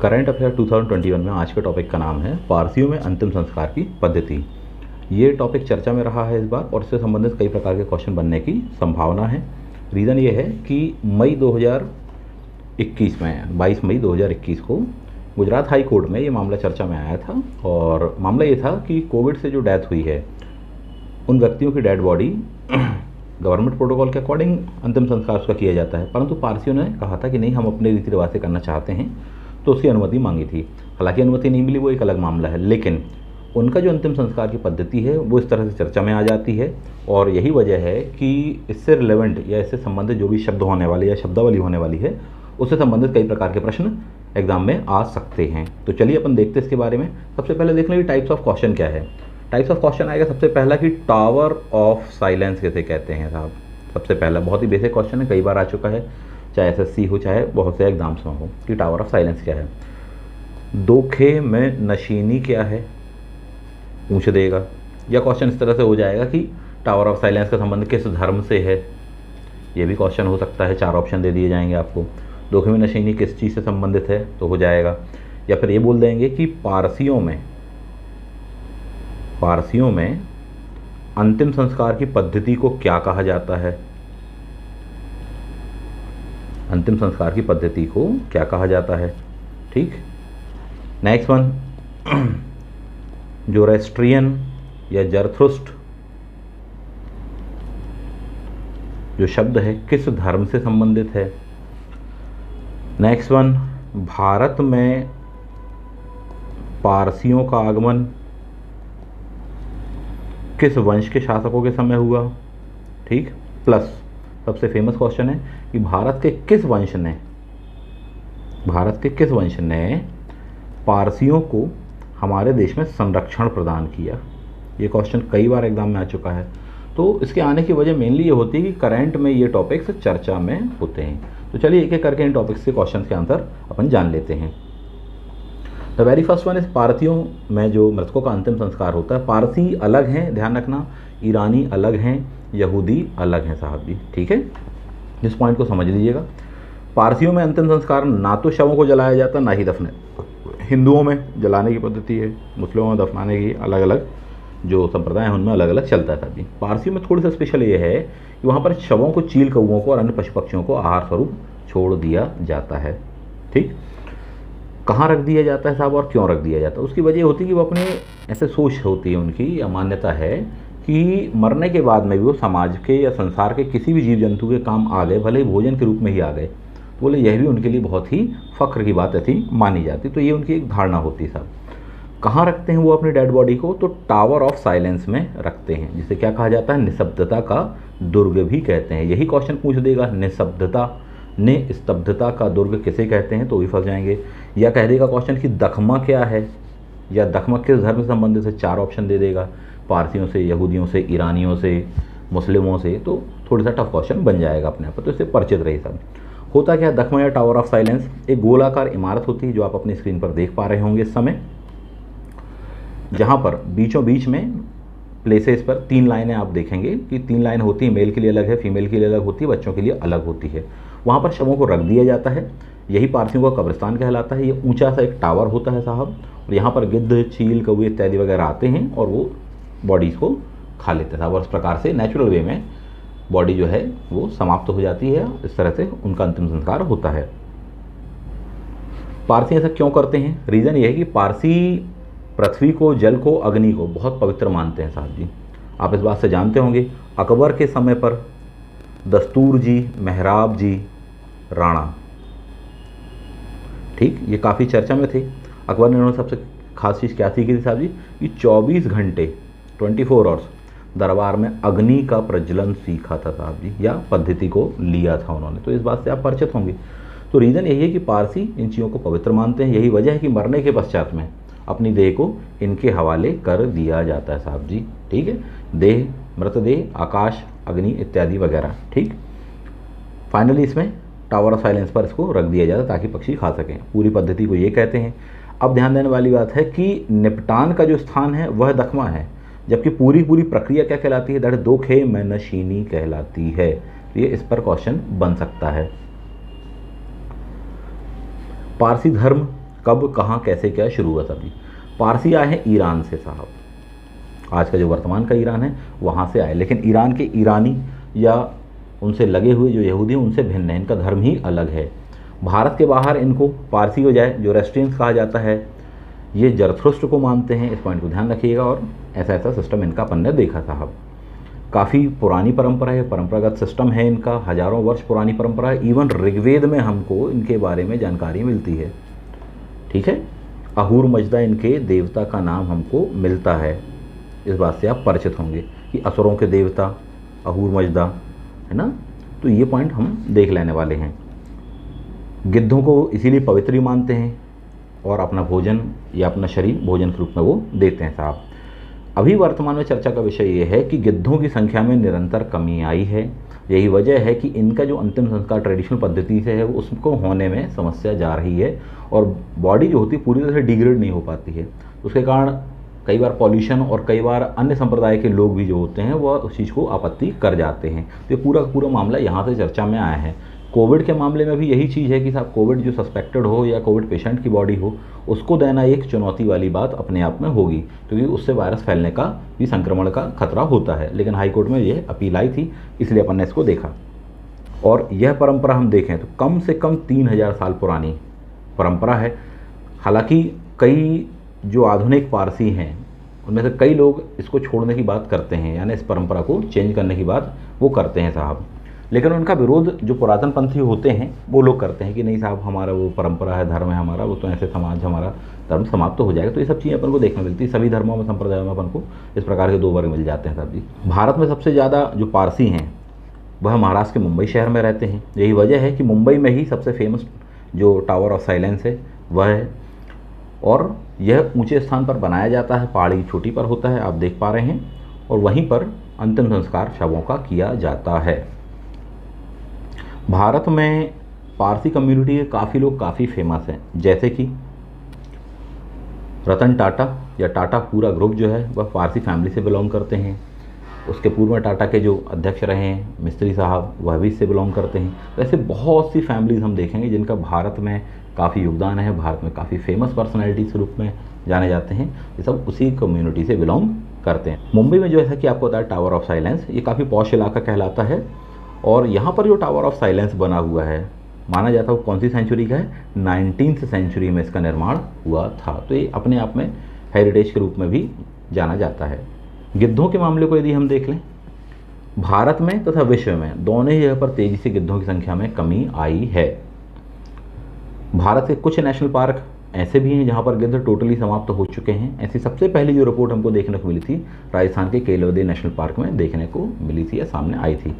Current affair 2021 में आज के टॉपिक का नाम है पारसियों में अंतिम संस्कार की पद्धति। ये टॉपिक चर्चा में रहा है इस बार और इससे संबंधित कई प्रकार के क्वेश्चन बनने की संभावना है। रीज़न ये है कि मई 2021 में 22 मई 2021 को गुजरात हाई कोर्ट में ये मामला चर्चा में आया था और मामला ये था कि कोविड से जो डेथ हुई है उन व्यक्तियों की डेड बॉडी गवर्नमेंट प्रोटोकॉल के अकॉर्डिंग अंतिम संस्कार उसका किया जाता है, परंतु पारसियों ने कहा था कि नहीं, हम अपने रीति रिवाज से करना चाहते हैं, तो उसकी अनुमति मांगी थी। हालांकि अनुमति नहीं मिली, वो एक अलग मामला है, लेकिन उनका जो अंतिम संस्कार की पद्धति है वो इस तरह से चर्चा में आ जाती है और यही वजह है कि इससे रिलेवेंट या इससे संबंधित जो भी शब्द होने वाले या शब्दावली होने वाली है उससे संबंधित कई प्रकार के प्रश्न एग्जाम में आ सकते हैं। तो चलिए अपन देखते हैं इसके बारे में। सबसे पहले देख लें टाइप्स ऑफ क्वेश्चन क्या है। टाइप्स ऑफ क्वेश्चन आएगा सबसे पहला कि टावर ऑफ साइलेंस कैसे कहते हैं साहब। सबसे पहला बहुत ही बेसिक क्वेश्चन है, कई बार आ चुका है, चाहे SSC हो चाहे बहुत से एग्जाम्स में हो, कि टावर ऑफ साइलेंस क्या है। दोखे में नशीनी क्या है पूछ देगा, या क्वेश्चन इस तरह से हो जाएगा कि टावर ऑफ साइलेंस का संबंध किस धर्म से है, ये भी क्वेश्चन हो सकता है। 4 ऑप्शन दे दिए जाएंगे आपको। दोखे में नशीनी किस चीज़ से संबंधित है तो हो जाएगा। या फिर ये बोल देंगे कि पारसियों में अंतिम संस्कार की पद्धति को क्या कहा जाता है। अंतिम संस्कार की पद्धति को क्या कहा जाता है, ठीक। नेक्स्ट वन, जोरोस्ट्रियन या जरथुस्ट्र जो शब्द है किस धर्म से संबंधित है। नेक्स्ट वन, भारत में पारसियों का आगमन किस वंश के शासकों के समय हुआ, ठीक। प्लस सबसे फेमस क्वेश्चन है कि भारत के किस वंश ने पारसियों को हमारे देश में संरक्षण प्रदान किया। ये क्वेश्चन कई बार एग्जाम में आ चुका है। तो इसके आने की वजह मेनली ये होती है कि करंट में ये टॉपिक्स चर्चा में होते हैं। तो चलिए एक एक करके इन टॉपिक्स के क्वेश्चन के आंसर अपन जान लेते हैं। द वेरी फर्स्ट वन इस पारसियों में जो मृतकों का अंतिम संस्कार होता है, पारसी अलग हैं, ध्यान रखना, ईरानी अलग हैं, यहूदी अलग हैं साहब जी, ठीक है। इस पॉइंट को समझ लीजिएगा। पारसियों में अंतिम संस्कार ना तो शवों को जलाया जाता ना ही दफने। हिंदुओं में जलाने की पद्धति है, मुस्लिमों में दफनाने की अलग अलग जो संप्रदाय हैं उनमें अलग अलग चलता है साहब जी। पारसियों में थोड़ी सा स्पेशल ये है कि वहाँ पर शवों को, चील कौओं को और अन्य पशु पक्षियों को आहार स्वरूप छोड़ दिया जाता है, ठीक। कहाँ रख दिया जाता है साहब और क्यों रख दिया जाता है, उसकी वजह होती है कि वो अपने ऐसे सोच होती है उनकी, या मान्यता है कि मरने के बाद में भी वो समाज के या संसार के किसी भी जीव जंतु के काम आ गए, भले ही भोजन के रूप में ही आ गए, तो बोले यह भी उनके लिए बहुत ही फ़ख्र की बात ऐसी मानी जाती। तो ये उनकी एक धारणा होती है साहब। कहाँ रखते हैं वो अपनी डेड बॉडी को, तो टावर ऑफ साइलेंस में रखते हैं, जिसे क्या कहा जाता है, निस्तब्धता का दुर्ग भी कहते हैं। यही क्वेश्चन पूछ देगा, निस्तब्धता का दुर्ग किसे कहते हैं, तो भी फंस जाएंगे। या कह देगा क्वेश्चन कि दखमा क्या है, या दखमा किस धर्म से संबंधित है, 4 ऑप्शन दे देगा, पारसियों से, यहूदियों से, ईरानियों से, मुस्लिमों से, तो थोड़ा सा टफ क्वेश्चन बन जाएगा अपने आप पर। तो इससे परिचित रही सब। होता क्या दखमा या टावर ऑफ साइलेंस, एक गोलाकार इमारत होती है जो आप अपनी स्क्रीन पर देख पा रहे होंगे इस समय, जहाँ पर बीचों बीच में प्लेसेस पर 3 लाइनें आप देखेंगे कि 3 लाइन होती है, मेल के लिए अलग है, फीमेल के लिए अलग होती है, बच्चों के लिए अलग होती है। वहाँ पर शवों को रख दिया जाता है। यही पारसियों का कब्रिस्तान कहलाता है। ये ऊंचा सा एक टावर होता है साहब, और यहाँ पर गिद्ध, चील, कौवे इत्यादि वगैरह आते हैं और वो बॉडीज़ को खा लेते हैं साहब, और इस प्रकार से नेचुरल वे में बॉडी जो है वो समाप्त हो जाती है। इस तरह से उनका अंतिम संस्कार होता है। पारसी ऐसा क्यों करते हैं, रीज़न ये है कि पारसी पृथ्वी को, जल को, अग्नि को बहुत पवित्र मानते हैं साहब जी। आप इस बात से जानते होंगे, अकबर के समय पर दस्तूर जी, मेहराब जी, राणा, ठीक, ये काफ़ी चर्चा में थे। अकबर ने उन्होंने सबसे खास चीज़ क्या सीखी थी साहब जी, कि 24 घंटे 24 आवर्स दरबार में अग्नि का प्रज्वलन सीखा था साहब जी, या पद्धति को लिया था उन्होंने। तो इस बात से आप परिचित होंगे। तो रीज़न यही है कि पारसी इन चीज़ों को पवित्र मानते हैं। यही वजह है कि मरने के पश्चात में अपनी देह को इनके हवाले कर दिया जाता है साहब जी, ठीक है। देह, मृतदेह, आकाश, अग्नि इत्यादि वगैरह, ठीक। फाइनली इसमें टावर ऑफ साइलेंस पर इसको रख दिया जाता है ताकि पक्षी खा सकें। पूरी पद्धति को ये कहते हैं। अब ध्यान देने वाली बात है कि निपटान का जो स्थान है वह दखमा है, जबकि पूरी प्रक्रिया क्या कहलाती है, दैट दोखे में नशीनी कहलाती है। ये इस पर क्वेश्चन बन सकता है। पारसी धर्म कब कहाँ कैसे क्या शुरू हुआ सभी। पारसी आए हैं ईरान से साहब, आज का जो वर्तमान का ईरान है वहाँ से आए, लेकिन ईरान के ईरानी या उनसे लगे हुए जो यहूदी हैं उनसे भिन्न है, इनका धर्म ही अलग है। भारत के बाहर इनको पारसी हो जाए जो रेस्टियंस कहा जाता है, ये जरथुस्त्र को मानते हैं, इस पॉइंट को ध्यान रखिएगा। और ऐसा ऐसा सिस्टम इनका अपन ने देखा साहब। काफ़ी पुरानी परंपरा है, परंपरागत सिस्टम है इनका, हज़ारों वर्ष पुरानी परंपरा है। इवन ऋग्वेद में हमको इनके बारे में जानकारी मिलती है, ठीक है। अहूर मजदा इनके देवता का नाम हमको मिलता है, इस बात से आप परिचित होंगे कि असुरों के देवता अहूर मजदा है ना। तो ये पॉइंट हम देख लेने वाले हैं। गिद्धों को इसीलिए पवित्र ही मानते हैं और अपना भोजन या अपना शरीर भोजन के रूप में वो देते हैं साहब। अभी वर्तमान में चर्चा का विषय ये है कि गिद्धों की संख्या में निरंतर कमी आई है। यही वजह है कि इनका जो अंतिम संस्कार ट्रेडिशनल पद्धति से है उसको होने में समस्या जा रही है और बॉडी जो होती है पूरी तरह से डिग्रेड नहीं हो पाती है। उसके कारण कई बार पॉल्यूशन और कई बार अन्य संप्रदाय के लोग भी जो होते हैं वह उस चीज़ को आपत्ति कर जाते हैं। तो ये पूरा का पूरा मामला यहाँ से चर्चा में आया है। कोविड के मामले में भी यही चीज़ है कि साहब कोविड जो सस्पेक्टेड हो या कोविड पेशेंट की बॉडी हो उसको देना एक चुनौती वाली बात अपने आप में होगी, क्योंकि उससे वायरस फैलने का भी संक्रमण का खतरा होता है। लेकिन हाईकोर्ट में यह अपील आई थी, इसलिए अपन ने इसको देखा। और यह परंपरा हम देखें तो कम से कम 3000 साल पुरानी परंपरा है। हालांकि कई जो आधुनिक पारसी हैं उनमें से कई लोग इसको छोड़ने की बात करते हैं, यानी इस परंपरा को चेंज करने की बात वो करते हैं साहब। लेकिन उनका विरोध जो पुरातन पंथी होते हैं वो लोग करते हैं कि नहीं साहब हमारा वो परंपरा है, धर्म है हमारा, वो तो ऐसे समाज हमारा धर्म समाप्त तो हो जाएगा। तो ये सब चीज़ें अपन को देखने मिलती है। सभी धर्मों में संप्रदायों में अपन को इस प्रकार के दो वर्ग मिल जाते हैं साहब जी। भारत में सबसे ज़्यादा जो पारसी हैं वह महाराष्ट्र के मुंबई शहर में रहते हैं। यही वजह है कि मुंबई में ही सबसे फेमस जो टावर ऑफ साइलेंस है वह है, और यह ऊंचे स्थान पर बनाया जाता है, पहाड़ी की चोटी पर होता है, आप देख पा रहे हैं। और वहीं पर अंतिम संस्कार शवों का किया जाता है। भारत में पारसी कम्युनिटी के काफ़ी लोग काफ़ी फेमस हैं, जैसे कि रतन टाटा या टाटा पूरा ग्रुप जो है वह पारसी फैमिली से बिलोंग करते हैं। उसके पूर्व में टाटा के जो अध्यक्ष रहे हैं मिस्त्री साहब वह भी इससे बिलोंग करते हैं। तो ऐसे बहुत सी फैमिलीज हम देखेंगे जिनका भारत में काफ़ी योगदान है, भारत में काफ़ी फेमस पर्सनैलिटीज़ के रूप में जाने जाते हैं। ये सब उसी कम्युनिटी से बिलोंग करते हैं। मुंबई में जो ऐसा कि आपको बताया टावर ऑफ साइलेंस, ये काफ़ी पॉश इलाका कहलाता है। और यहाँ पर जो टावर ऑफ साइलेंस बना हुआ है माना जाता है वो कौन सी सेंचुरी का है, 19वीं सेंचुरी में इसका निर्माण हुआ था। तो ये अपने आप में हेरिटेज के रूप में भी जाना जाता है। गिद्धों के मामले को यदि हम देख लें, भारत में तथा विश्व में दोनों ही जगह पर तेज़ी से गिद्धों की संख्या में कमी आई है। भारत के कुछ नेशनल पार्क ऐसे भी हैं जहाँ पर गिद्ध टोटली समाप्त हो चुके हैं। ऐसी सबसे पहली जो रिपोर्ट हमको देखने को मिली थी राजस्थान के केलोदे नेशनल पार्क में देखने को मिली थी या सामने आई थी।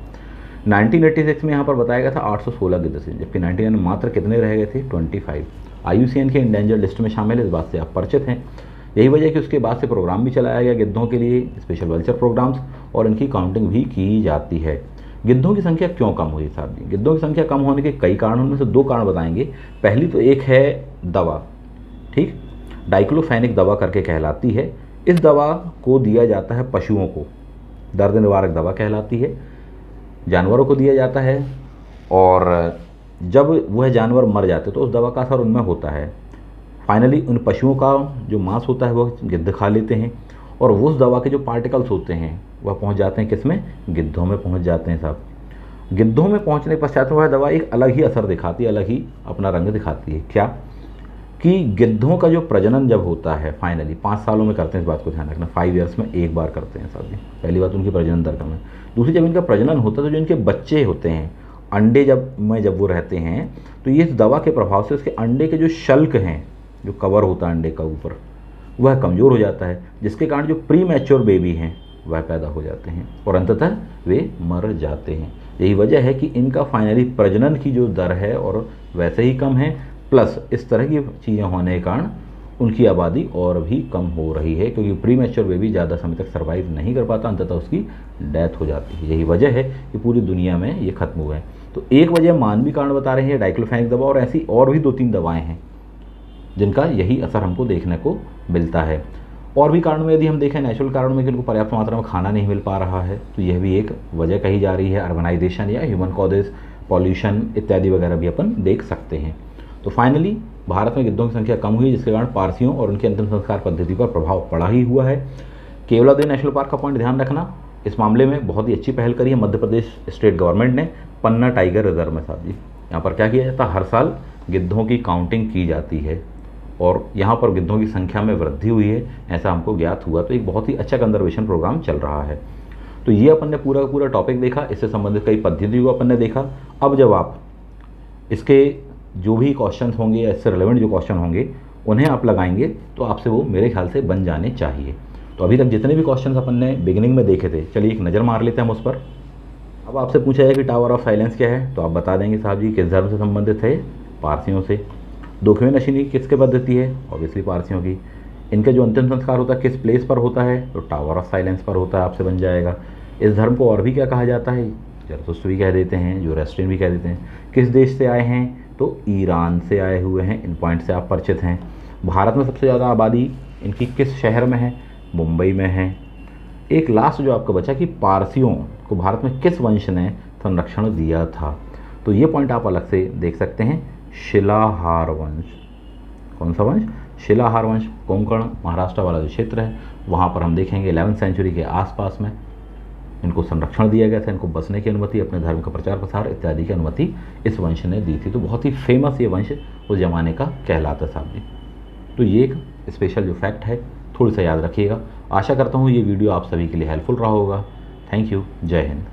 1986 में यहाँ पर बताया गया था 816 गिद्ध थे, जबकि 1999 में मात्र कितने रह गए थे, 25। IUCN के इंडेंजर लिस्ट में शामिल है, इस बात से आप परिचित हैं। यही वजह है कि उसके बाद से प्रोग्राम भी चलाया गया गिद्धों के लिए, स्पेशल वल्चर प्रोग्राम्स, और इनकी काउंटिंग भी की जाती है। गिद्धों की संख्या क्यों कम हुई साहब जी? गिद्धों की संख्या कम होने के कई कारण, उनमें से दो कारण बताएंगे। पहली तो एक है दवा, ठीक, डाइक्लोफेनिक दवा करके कहलाती है। इस दवा को दिया जाता है पशुओं को, दर्द निवारक दवा कहलाती है, जानवरों को दिया जाता है। और जब वह जानवर मर जाते तो उस दवा का असर उनमें होता है। फाइनली उन पशुओं का जो मांस होता है वह गिद्ध खा लेते हैं, और उस दवा के जो पार्टिकल्स होते हैं वह पहुंच जाते हैं किसमें, गिद्धों में पहुंच जाते हैं साहब। गिद्धों में पहुंचने के पश्चात वह दवा एक अलग ही असर दिखाती है, अलग ही अपना रंग दिखाती है। क्या कि गिद्धों का जो प्रजनन जब होता है फाइनली 5 सालों में करते हैं, इस बात को ध्यान रखना, 5 ईयर्स में एक बार करते हैं साहब जी। पहली बात उनकी प्रजनन दर कम है। दूसरी, जब इनका प्रजनन होता है तो जो इनके बच्चे होते हैं अंडे जब वो रहते हैं तो ये इस दवा के प्रभाव से उसके अंडे के जो शल्क हैं, जो कवर होता है अंडे का ऊपर, वह कमज़ोर हो जाता है, जिसके कारण जो प्री मैच्योर बेबी हैं वह पैदा हो जाते हैं और अंततः वे मर जाते हैं। यही वजह है कि इनका फाइनली प्रजनन की जो दर है और वैसे ही कम है, प्लस इस तरह की चीज़ें होने के कारण उनकी आबादी और भी कम हो रही है, क्योंकि प्री मैच्योर बेबी ज़्यादा समय तक सर्वाइव नहीं कर पाता, अंततः उसकी डेथ हो जाती है। यही वजह है कि पूरी दुनिया में ये खत्म हुआ है। तो एक वजह मानवीय कारण बता रहे हैं डाइक्लोफेनिक दवा, और ऐसी और भी 2-3 दवाएँ हैं जिनका यही असर हमको देखने को मिलता है। और भी कारण में यदि हम देखें, नेचुरल कारण में कि उनको पर्याप्त मात्रा में खाना नहीं मिल पा रहा है, तो यह भी एक वजह कही जा रही है। अर्बनाइजेशन या ह्यूमन कॉजेज, पॉल्यूशन इत्यादि वगैरह भी अपन देख सकते हैं। तो फाइनली भारत में गिद्धों की संख्या कम हुई, जिसके कारण पारसियों और उनकी अंतिम संस्कार पद्धति पर प्रभाव पड़ा ही हुआ है। केवलादेव नेशनल पार्क का पॉइंट ध्यान रखना, इस मामले में बहुत ही अच्छी पहल करी है मध्य प्रदेश स्टेट गवर्नमेंट ने। पन्ना टाइगर रिजर्व में साहब जी, यहाँ पर क्या किया जाता है, हर साल गिद्धों की काउंटिंग की जाती है और यहाँ पर गिद्धों की संख्या में वृद्धि हुई है, ऐसा हमको ज्ञात हुआ। तो एक बहुत ही अच्छा कंजर्वेशन प्रोग्राम चल रहा है। तो ये अपन ने पूरा का पूरा टॉपिक देखा, इससे संबंधित कई पद्धतियों को अपन ने देखा। अब जब आप इसके जो भी क्वेश्चन होंगे या इससे रिलेवेंट जो क्वेश्चन होंगे उन्हें आप लगाएंगे तो आपसे वो मेरे ख्याल से बन जाने चाहिए। तो अभी तक जितने भी क्वेश्चन अपन ने बिगिनिंग में देखे थे, चलिए एक नज़र मार लेते हैं हम उस पर। अब आपसे पूछा जाए कि टावर ऑफ साइलेंस क्या है, तो आप बता देंगे साहब जी किस धर्म से संबंधित है, पारसियों से। दुखवें नशीनी किसके पद्धति है, ऑब्वियसली पारसियों की। इनका जो अंतिम संस्कार होता है किस प्लेस पर होता है, तो टावर ऑफ साइलेंस पर होता है, आपसे बन जाएगा। इस धर्म को और भी क्या कहा जाता है, जरतुस्त्र भी कह देते हैं, ज़ोरास्ट्रियन भी कह देते हैं। किस देश से आए हैं, तो ईरान से आए हुए हैं। इन पॉइंट से आप परिचित हैं। भारत में सबसे ज़्यादा आबादी इनकी किस शहर में है, मुंबई में है। एक लास्ट जो आपका बचा कि पारसियों को भारत में किस वंश ने संरक्षण दिया था, तो ये पॉइंट आप अलग से देख सकते हैं। शिलाहार वंश, कौन सा वंश, शिलाहार वंश, कोंकण महाराष्ट्र वाला जो क्षेत्र है वहाँ पर हम देखेंगे 11वीं सेंचुरी के आसपास में इनको संरक्षण दिया गया था। इनको बसने की अनुमति, अपने धर्म का प्रचार प्रसार इत्यादि की अनुमति इस वंश ने दी थी। तो बहुत ही फेमस ये वंश उस जमाने का कहलाता साहब जी। तो ये एक स्पेशल जो फैक्ट है, थोड़ी सा याद रखिएगा। आशा करता हूँ ये वीडियो आप सभी के लिए हेल्पफुल रहा होगा। थैंक यू, जय हिंद।